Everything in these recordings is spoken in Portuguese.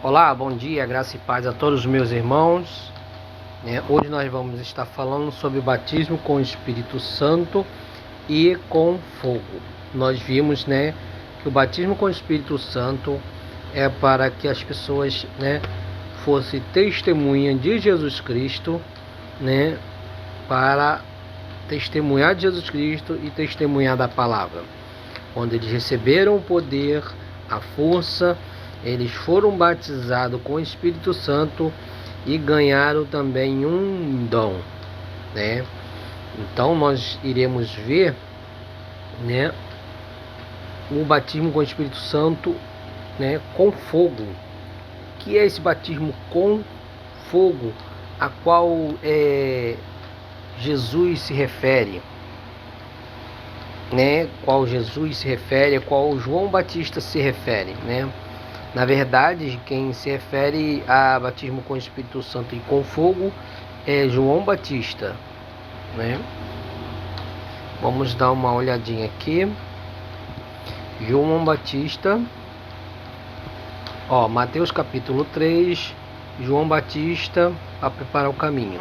Olá, bom dia, graça e paz a todos os meus irmãos. Hoje nós vamos estar falando sobre o batismo com o Espírito Santo e com fogo. Nós vimos que o batismo com o Espírito Santo é para que as pessoas fossem testemunha de Jesus Cristo, para testemunhar de Jesus Cristo e testemunhar da palavra. Quando eles receberam o poder, a força, eles foram batizados com o Espírito Santo e ganharam também um dom, Então nós iremos ver, o batismo com o Espírito Santo, com fogo. O que é esse batismo com fogo, a qual Jesus se refere? Qual Jesus se refere, qual João Batista se refere, Na verdade, quem se refere a batismo com o Espírito Santo e com fogo é João Batista, Vamos dar uma olhadinha aqui. João Batista, Mateus capítulo 3, João Batista para preparar o caminho,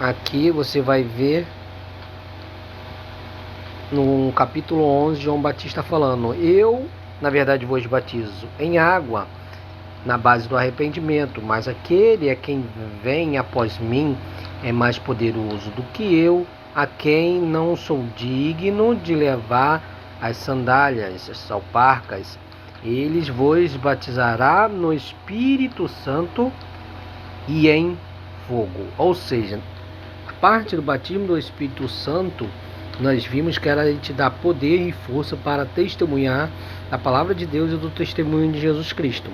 Aqui você vai ver no capítulo 11, João Batista falando: eu, na verdade, vos batizo em água, na base do arrependimento, mas aquele a quem vem após mim é mais poderoso do que eu, a quem não sou digno de levar as sandálias, as alparcas. Ele vos batizará no Espírito Santo e em fogo. Ou seja, a parte do batismo do Espírito Santo, nós vimos que era ele te dar poder e força para testemunhar a palavra de Deus e do testemunho de Jesus Cristo.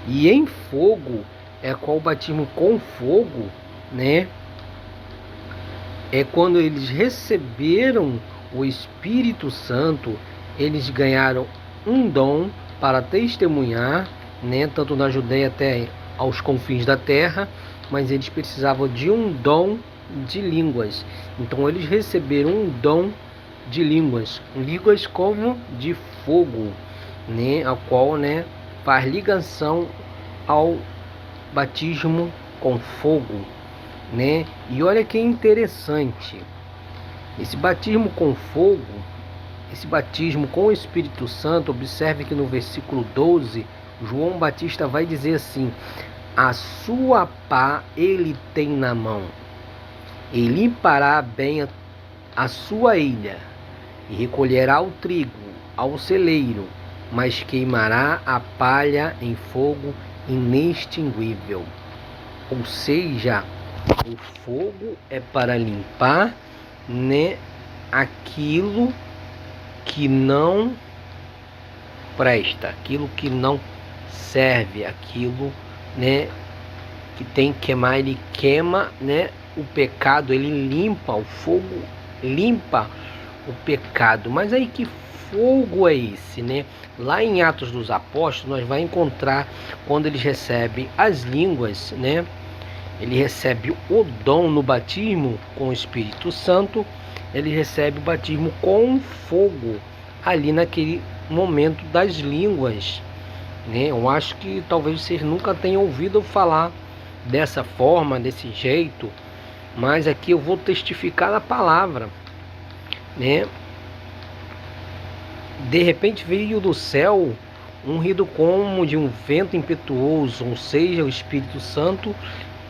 E em fogo, qual o batismo com fogo, é quando eles receberam o Espírito Santo, eles ganharam um dom para testemunhar, tanto na Judeia até aos confins da terra, mas eles precisavam de um dom de línguas. Então eles receberam um dom de línguas como de fogo, a qual faz ligação ao batismo com fogo, E olha que interessante, esse batismo com fogo, esse batismo com o Espírito Santo. Observe que no versículo 12, João Batista vai dizer assim: a sua pá ele tem na mão, e limpará bem a sua ilha, e recolherá o trigo ao celeiro, mas queimará a palha em fogo inextinguível. Ou seja, o fogo é para limpar, aquilo que não presta, aquilo que não serve, aquilo, que tem que queimar. Ele queima, o pecado, ele limpa, o fogo limpa o pecado. Mas aí que fogo é esse, Lá em Atos dos Apóstolos nós vamos encontrar quando eles recebem as línguas, Ele recebe o dom no batismo com o Espírito Santo, ele recebe o batismo com fogo ali naquele momento das línguas, Eu acho que talvez vocês nunca tenham ouvido falar dessa forma, desse jeito, mas aqui eu vou testificar na palavra, De repente veio do céu um ruído como de um vento impetuoso, ou seja, o Espírito Santo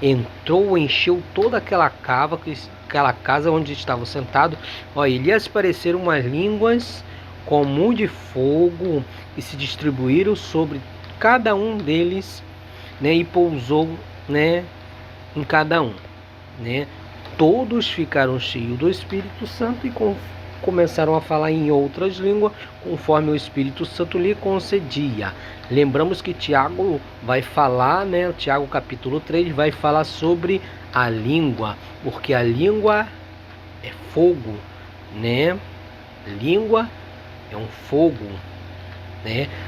entrou, encheu toda aquela casa onde estava sentado. Ele apareceram umas línguas como de fogo e se distribuíram sobre cada um deles, e pousou, em cada um, Todos ficaram cheios do Espírito Santo e começaram a falar em outras línguas, conforme o Espírito Santo lhe concedia. Lembramos que Tiago vai falar, Tiago capítulo 3 vai falar sobre a língua, porque a língua é fogo, Língua é um fogo,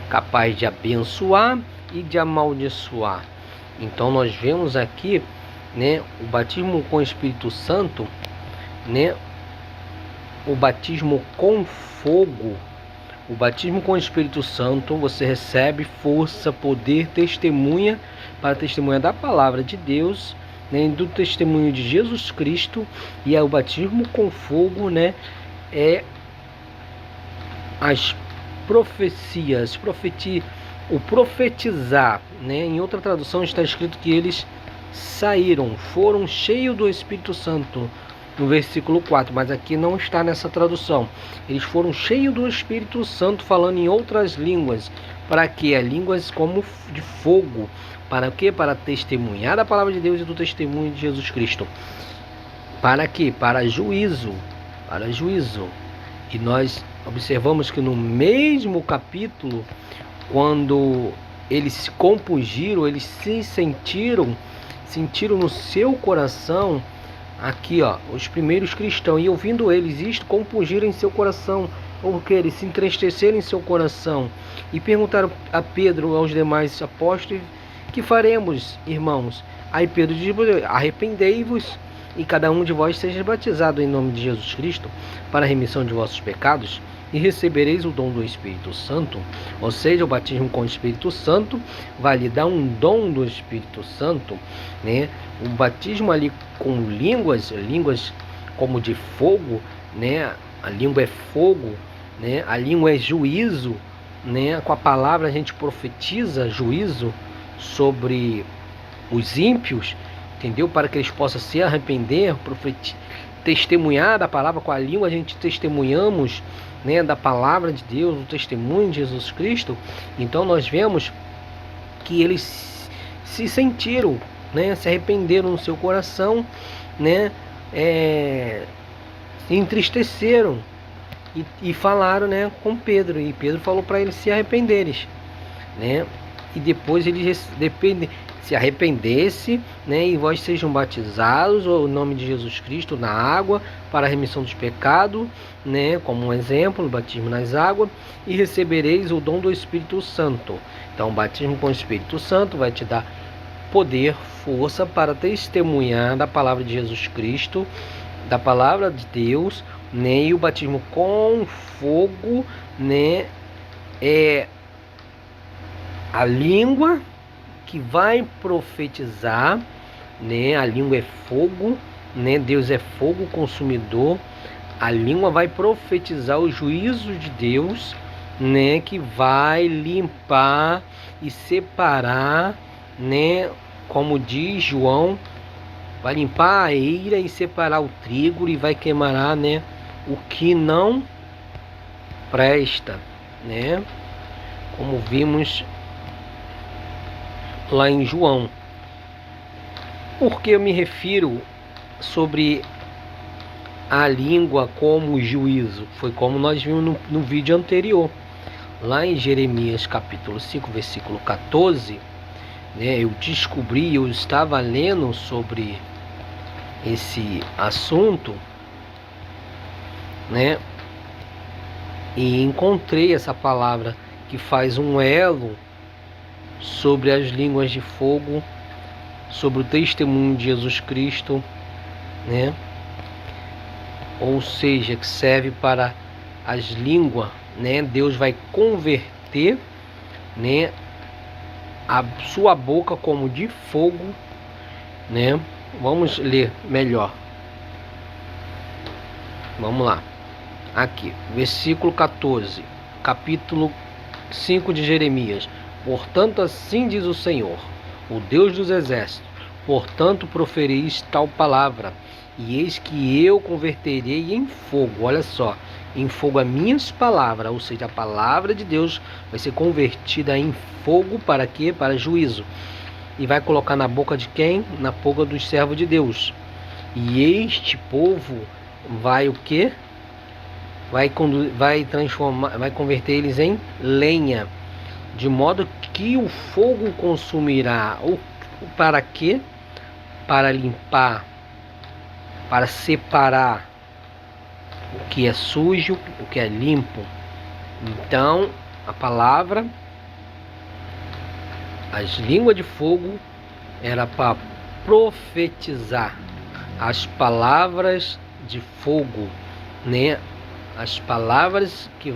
capaz de abençoar e de amaldiçoar. Então nós vemos aqui, o batismo com o Espírito Santo, o batismo com fogo, O batismo com o Espírito Santo, você recebe força, poder, testemunha, para testemunhar da palavra de Deus, né, do testemunho de Jesus Cristo. E o batismo com fogo, né, é as profecias, o profetizar, né? Em outra tradução está escrito que eles foram cheios do Espírito Santo, no versículo 4, mas aqui não está nessa tradução. Eles foram cheios do Espírito Santo, falando em outras línguas. Para quê? Línguas como de fogo. Para quê? Para testemunhar da palavra de Deus e do testemunho de Jesus Cristo. Para quê? Para juízo. Para juízo. E nós observamos que no mesmo capítulo, quando eles se compungiram, eles se sentiram no seu coração, aqui ó, os primeiros cristãos, e ouvindo eles isto, compungiram em seu coração, porque eles se entristeceram em seu coração, e perguntaram a Pedro, aos demais apóstolos: que faremos, irmãos? Aí Pedro diz: arrependei-vos, e cada um de vós seja batizado em nome de Jesus Cristo, para a remissão de vossos pecados, e recebereis o dom do Espírito Santo. Ou seja, o batismo com o Espírito Santo vai lhe dar um dom do Espírito Santo, né? O batismo ali com línguas como de fogo, né? A língua é fogo, né? A língua é juízo, né? Com a palavra a gente profetiza juízo sobre os ímpios, entendeu? Para que eles possam se arrepender, testemunhar da palavra. Com a língua a gente testemunhamos, né, da palavra de Deus, do testemunho de Jesus Cristo. Então nós vemos que eles se sentiram, né, se arrependeram no seu coração, né, se entristeceram e falaram, né, com Pedro, e Pedro falou para eles se arrependerem, né, e depois eles se arrependesse, né, e vós sejam batizados no nome de Jesus Cristo na água para a remissão dos pecados, né, como um exemplo, o batismo nas águas, e recebereis o dom do Espírito Santo. Então o batismo com o Espírito Santo vai te dar poder, força para testemunhar da palavra de Jesus Cristo, da palavra de Deus, né, e o batismo com fogo, né, é a língua que vai profetizar, né? A língua é fogo, né? Deus é fogo consumidor. A língua vai profetizar o juízo de Deus, né? Que vai limpar e separar, né? Como diz João, vai limpar a eira e separar o trigo, e vai queimar, né, o que não presta, né? Como vimos lá em João. Por que eu me refiro sobre a língua como juízo? Foi como nós vimos no vídeo anterior, lá em Jeremias capítulo 5, versículo 14, né, eu estava lendo sobre esse assunto, né, e encontrei essa palavra que faz um elo sobre as línguas de fogo, sobre o testemunho de Jesus Cristo, né? Ou seja, que serve para as línguas, né? Deus vai converter, né, a sua boca como de fogo, né? Vamos ler melhor. Vamos lá. Aqui, versículo 14, capítulo 5 de Jeremias. Portanto, assim diz o Senhor, o Deus dos exércitos: portanto, proferis tal palavra, e eis que eu converterei em fogo. Olha só, em fogo as minhas palavras, ou seja, a palavra de Deus vai ser convertida em fogo. Para quê? Para juízo. E vai colocar na boca de quem? Na boca dos servos de Deus. E este povo vai o quê? Vai transformar, vai converter eles em lenha, de modo que o fogo consumirá. Para quê? Para limpar, para separar o que é sujo, o que é limpo. Então, a palavra, as línguas de fogo, era para profetizar as palavras de fogo, né? As palavras que